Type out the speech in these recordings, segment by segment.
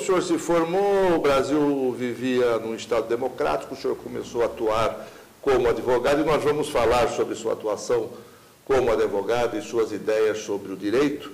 senhor se formou, o Brasil vivia num Estado democrático, o senhor começou a atuar como advogado, e nós vamos falar sobre sua atuação como advogado e suas ideias sobre o direito,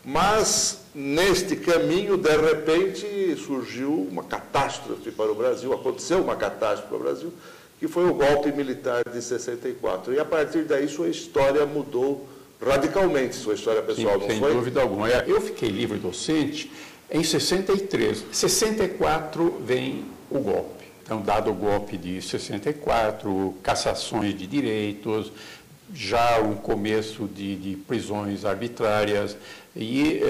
mas, neste caminho, de repente, surgiu uma catástrofe para o Brasil, aconteceu uma catástrofe para o Brasil, que foi o golpe militar de 64. E, a partir daí, sua história mudou radicalmente, sua história pessoal, sim, não sem foi? Sem dúvida alguma. Eu fiquei livre docente em 63. 64 vem o golpe. Então, dado o golpe de 64, cassações de direitos, já um começo de prisões arbitrárias, e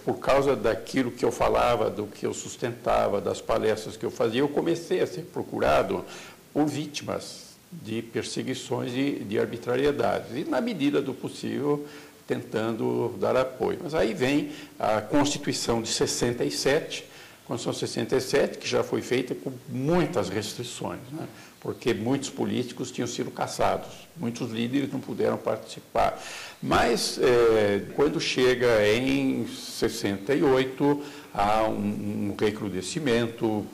por causa daquilo que eu falava, do que eu sustentava, das palestras que eu fazia, eu comecei a ser procurado por vítimas de perseguições e de arbitrariedades, e na medida do possível tentando dar apoio. Mas aí vem a Constituição de 67, Constituição 67, que já foi feita com muitas restrições, né? Porque muitos políticos tinham sido cassados, muitos líderes não puderam participar. Mas, quando chega em 68, há um recrudescimento,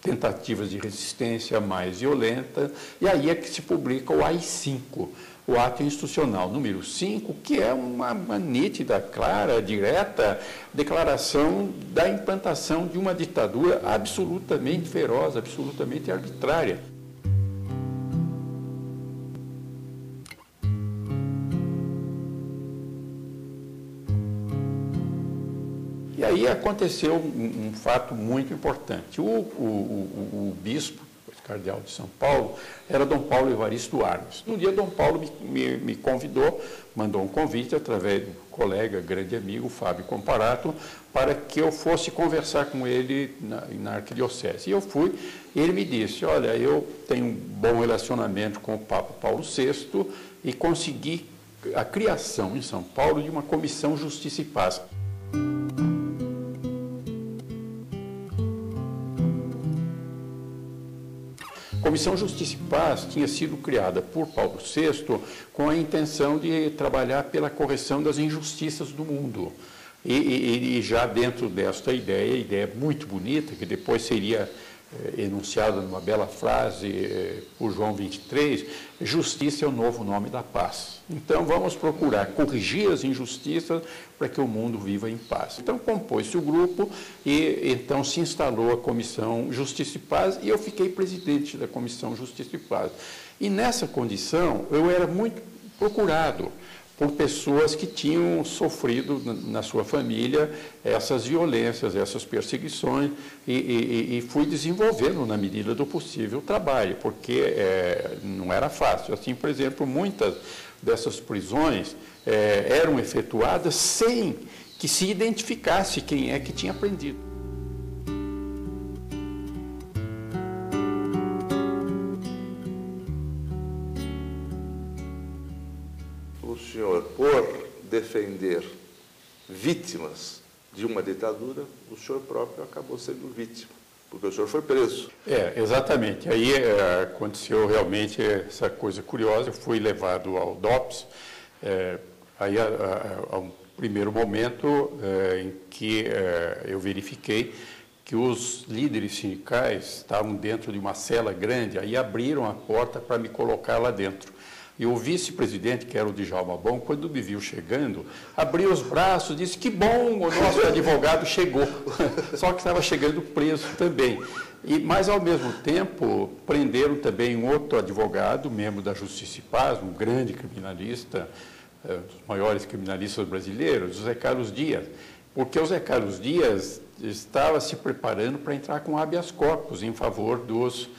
tentativas de resistência mais violenta, e aí é que se publica o AI-5, o Ato Institucional número 5, que é uma nítida, clara, direta declaração da implantação de uma ditadura absolutamente feroz, absolutamente arbitrária. E aí aconteceu um fato muito importante. O bispo, o cardeal de São Paulo, era Dom Paulo Evaristo Arnes. Um dia Dom Paulo me convidou, mandou um convite através do colega, grande amigo, Fábio Comparato, para que eu fosse conversar com ele na arquidiocese. E eu fui, e ele me disse, olha, eu tenho um bom relacionamento com o Papa Paulo VI e consegui a criação em São Paulo de uma comissão Justiça e Paz. A Comissão Justiça e Paz tinha sido criada por Paulo VI com a intenção de trabalhar pela correção das injustiças do mundo. E já dentro desta ideia muito bonita, que depois seria enunciada numa bela frase por João 23, justiça é o novo nome da paz. Então, vamos procurar corrigir as injustiças para que o mundo viva em paz. Então, compôs-se o grupo e então se instalou a Comissão Justiça e Paz e eu fiquei presidente da Comissão Justiça e Paz. E nessa condição, eu era muito procurado por pessoas que tinham sofrido na sua família essas violências, essas perseguições, e fui desenvolvendo, na medida do possível, o trabalho, porque não era fácil. Assim, por exemplo, muitas dessas prisões eram efetuadas sem que se identificasse quem é que tinha prendido. O senhor, por defender vítimas de uma ditadura, o senhor próprio acabou sendo vítima, porque o senhor foi preso. Exatamente. Aí aconteceu realmente essa coisa curiosa. Eu fui levado ao DOPS, aí a um primeiro momento em que eu verifiquei que os líderes sindicais estavam dentro de uma cela grande, aí abriram a porta para me colocar lá dentro. E o vice-presidente, que era o Djalma Bom, quando me viu chegando, abriu os braços e disse, que bom, o nosso advogado chegou. Só que estava chegando preso também. Mas, ao mesmo tempo, prenderam também um outro advogado, membro da Justiça e Paz, um grande criminalista, um dos maiores criminalistas brasileiros, José Carlos Dias. Porque o José Carlos Dias estava se preparando para entrar com habeas corpus em favor dos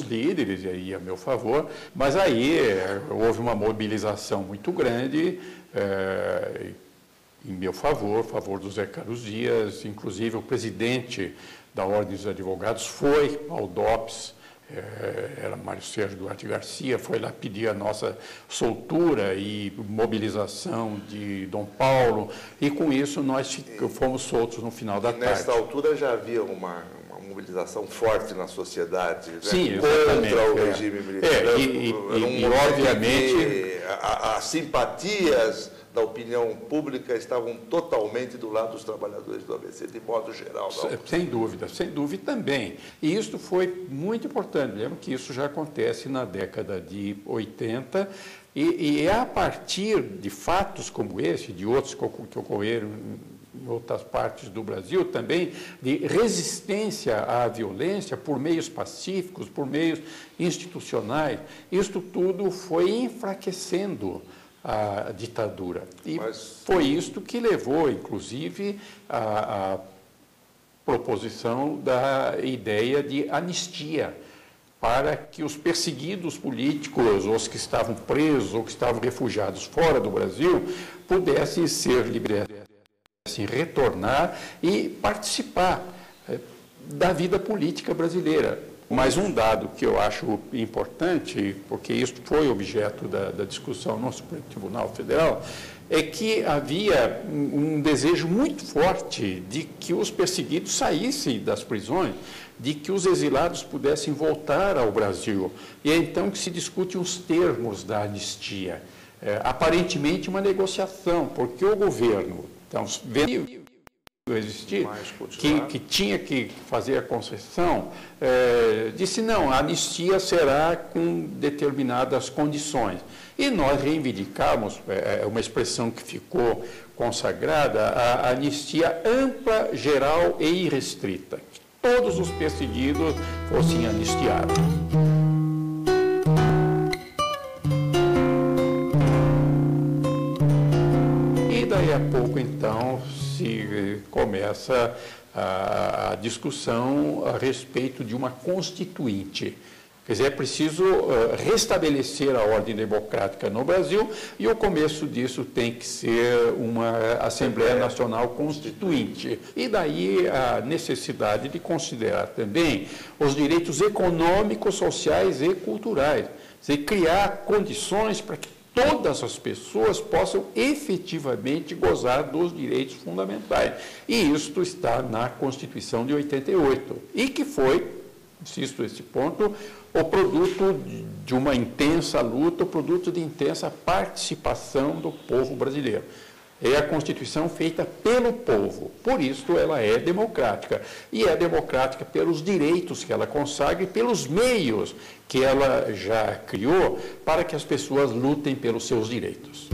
líderes, e aí a meu favor, mas aí houve uma mobilização muito grande em meu favor, favor do José Carlos Dias, inclusive o presidente da Ordem dos Advogados foi ao DOPS, era Mário Sérgio Duarte Garcia, foi lá pedir a nossa soltura e mobilização de Dom Paulo, e com isso nós fomos soltos no final da tarde. Nessa altura já havia uma mobilização forte na sociedade, né? Sim, contra o regime militar. E obviamente as simpatias da opinião pública estavam totalmente do lado dos trabalhadores do ABC, de modo geral, não? Sem dúvida também. E isso foi muito importante. Lembro que isso já acontece na década de 80, e é a partir de fatos como esse, de outros que ocorreram em outras partes do Brasil também, de resistência à violência por meios pacíficos, por meios institucionais. Isto tudo foi enfraquecendo a ditadura. E foi isto que levou, inclusive, à proposição da ideia de anistia, para que os perseguidos políticos, os que estavam presos ou que estavam refugiados fora do Brasil, pudessem ser liberados, retornar e participar da vida política brasileira. Mas um dado que eu acho importante, porque isso foi objeto da discussão no Supremo Tribunal Federal, é que havia um desejo muito forte de que os perseguidos saíssem das prisões, de que os exilados pudessem voltar ao Brasil. E é então que se discutem os termos da anistia. Aparentemente uma negociação, porque o governo, então, vendo existir, que tinha que fazer a concessão, disse não, a anistia será com determinadas condições. E nós reivindicamos, uma expressão que ficou consagrada, a anistia ampla, geral e irrestrita, que todos os perseguidos fossem anistiados. E daí a pouco, então, se começa a discussão a respeito de uma constituinte. Quer dizer, é preciso restabelecer a ordem democrática no Brasil, e o começo disso tem que ser uma Assembleia Nacional Constituinte. E daí a necessidade de considerar também os direitos econômicos, sociais e culturais. Quer dizer, criar condições para que todas as pessoas possam efetivamente gozar dos direitos fundamentais. E isto está na Constituição de 88, e que foi, insisto nesse ponto, o produto de uma intensa luta, o produto de intensa participação do povo brasileiro. É a Constituição feita pelo povo, por isso ela é democrática. E é democrática pelos direitos que ela consagra e pelos meios que ela já criou para que as pessoas lutem pelos seus direitos.